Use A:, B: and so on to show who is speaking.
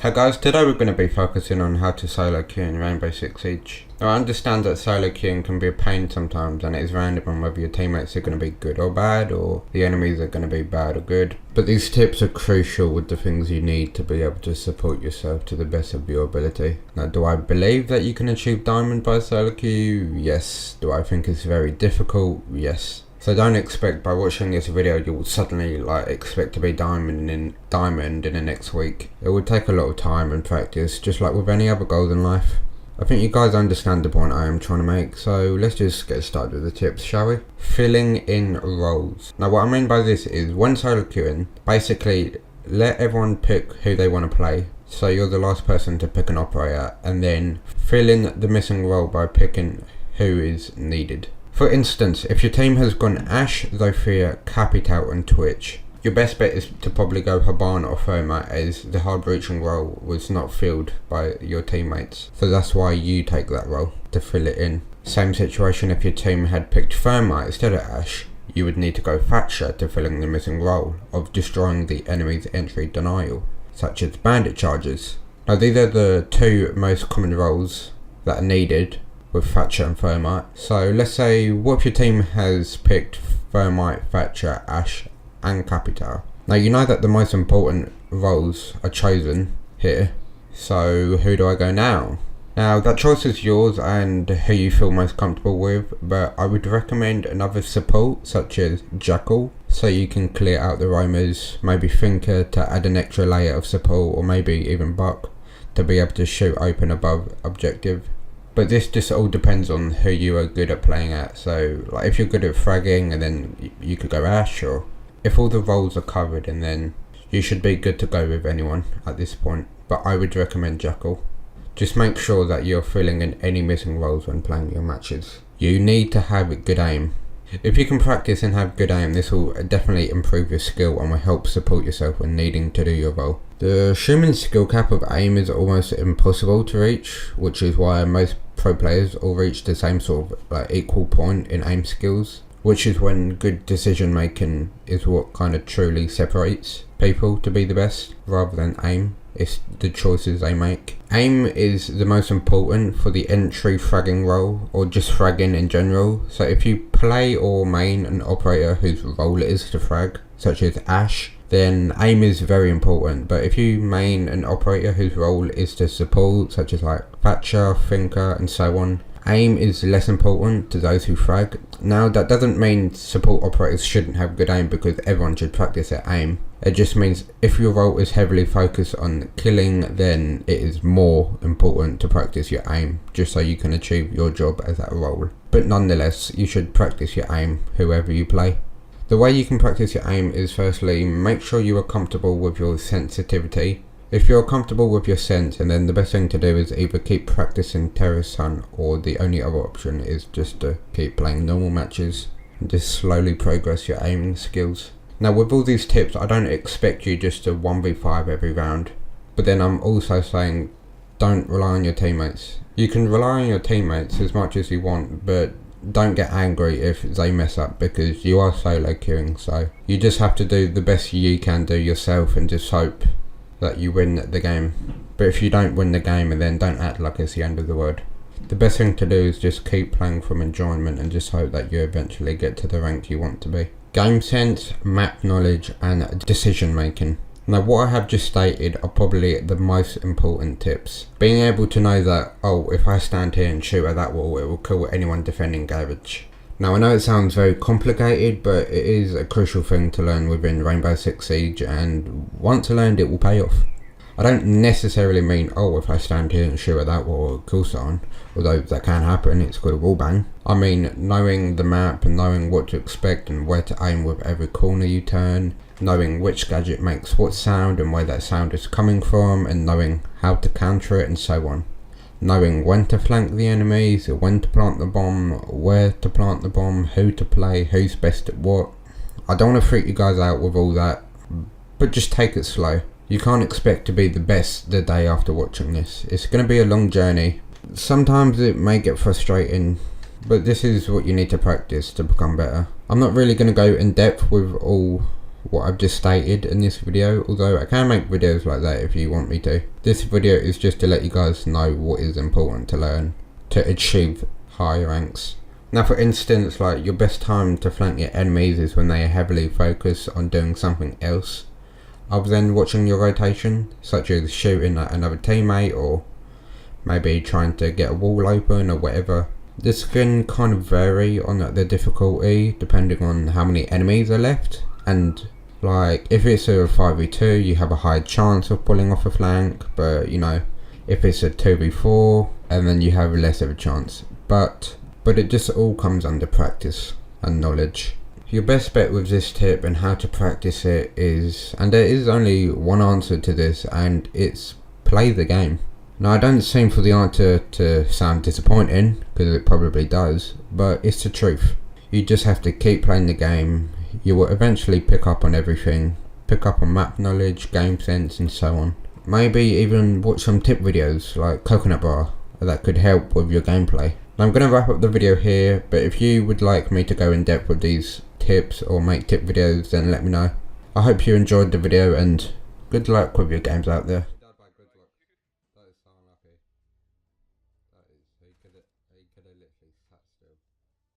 A: Hey guys, today we're going to be focusing on how to solo queue in Rainbow Six Siege. Now I understand that solo queuing can be a pain sometimes and it is random on whether your teammates are going to be good or bad or the enemies are going to be bad or good. But these tips are crucial with the things you need to be able to support yourself to the best of your ability. Now do I believe that you can achieve diamond by solo queue? Yes. Do I think it's very difficult? Yes. So don't expect by watching this video you'll suddenly expect to be diamond in the next week. It will take a lot of time and practice, just like with any other goal in life. I think you guys understand the point I am trying to make, so let's just get started with the tips, shall we? Filling in roles. Now what I mean by this is when solo queuing, basically let everyone pick who they want to play. So you're the last person to pick an operator and then fill in the missing role by picking who is needed. For instance, if your team has gone Ashe, Zofia, Capital and Twitch, your best bet is to probably go Habana or Thermite as the hard breaching role was not filled by your teammates. So that's why you take that role to fill it in. Same situation if your team had picked Thermite instead of Ashe, you would need to go Thatcher to fill in the missing role of destroying the enemy's entry denial, such as bandit charges. Now these are the two most common roles that are needed with Thatcher and Thermite. So let's say what if your team has picked Thermite, Thatcher, Ashe and Capital. Now you know that the most important roles are chosen here, so who do I go now? Now that choice is yours and who you feel most comfortable with, but I would recommend another support such as Thaqil, so you can clear out the roamers, maybe Thinker to add an extra layer of support, or maybe even Buck to be able to shoot open above objective. But this just all depends on who you are good at playing at. So like if you're good at fragging, and then you could go Ashe, or if all the roles are covered, and then you should be good to go with anyone at this point. But I would recommend Thaqil. Just make sure that you're filling in any missing roles when playing your matches. You need to have good aim. If you can practice and have good aim, this will definitely improve your skill and will help support yourself when needing to do your role. The human skill cap of aim is almost impossible to reach, which is why most pro players all reach the same sort of equal point in aim skills, which is when good decision making is what kind of truly separates people to be the best, rather than aim. It's the choices they make. Aim is the most important for the entry fragging role, or just fragging in general. So if you play or main an operator whose role it is to frag, such as Ashe, then aim is very important. But if you main an operator whose role is to support, such as Thatcher, Thinker and so on, aim is less important to those who frag. Now that doesn't mean support operators shouldn't have good aim, because everyone should practice their aim. It just means if your role is heavily focused on killing, then it is more important to practice your aim, just so you can achieve your job as that role. But nonetheless, you should practice your aim whoever you play. The way you can practice your aim is firstly, make sure you are comfortable with your sensitivity. If you're comfortable with your sense, and then the best thing to do is either keep practicing Terrorist Hunt, or the only other option is just to keep playing normal matches and just slowly progress your aiming skills. Now with all these tips, I don't expect you just to 1v5 every round, but then I'm also saying don't rely on your teammates. You can rely on your teammates as much as you want, but don't get angry if they mess up, because you are solo queuing, so you just have to do the best you can do yourself and just hope that you win the game. But if you don't win the game, and then don't act like it's the end of the world. The best thing to do is just keep playing from enjoyment and just hope that you eventually get to the rank you want to be. Gamesense, map knowledge and decision making. Now what I have just stated are probably the most important tips. Being able to know that, oh, if I stand here and shoot at that wall, it will kill anyone defending garage. Now I know it sounds very complicated, but it is a crucial thing to learn within Rainbow Six Siege, and once learned it will pay off. I don't necessarily mean, oh, if I stand here and shoot at that wall, it'll kill someone, although that can happen, it's called a wall bang. I mean knowing the map and knowing what to expect and where to aim with every corner you turn, knowing which gadget makes what sound and where that sound is coming from, and knowing how to counter it and so on. Knowing when to flank the enemies, when to plant the bomb, where to plant the bomb, who to play, who's best at what. I don't want to freak you guys out with all that, but just take it slow. You can't expect to be the best the day after watching this. It's going to be a long journey. Sometimes it may get frustrating, but this is what you need to practice to become better. I'm not really going to go in depth with all what I've just stated in this video, although I can make videos like that if you want me to. This video is just to let you guys know what is important to learn to achieve high ranks. Now for instance, like your best time to flank your enemies is when they are heavily focused on doing something else other than watching your rotation, such as shooting at another teammate or maybe trying to get a wall open or whatever. This can kind of vary on the difficulty depending on how many enemies are left, and like if it's a 5v2 you have a high chance of pulling off a flank, but you know, if it's a 2v4 and then you have less of a chance. But it just all comes under practice and knowledge. Your best bet with this tip and how to practice it is, and there is only one answer to this, and it's play the game. Now I don't seem for the answer to sound disappointing, because it probably does, but it's the truth. You just have to keep playing the game. You will eventually pick up on everything, pick up on map knowledge, game sense and so on. Maybe even watch some tip videos like Coconut Bar that could help with your gameplay. Now I'm going to wrap up the video here, but if you would like me to go in depth with these tips or make tip videos, then let me know. I hope you enjoyed the video and good luck with your games out there. He could have literally sat still.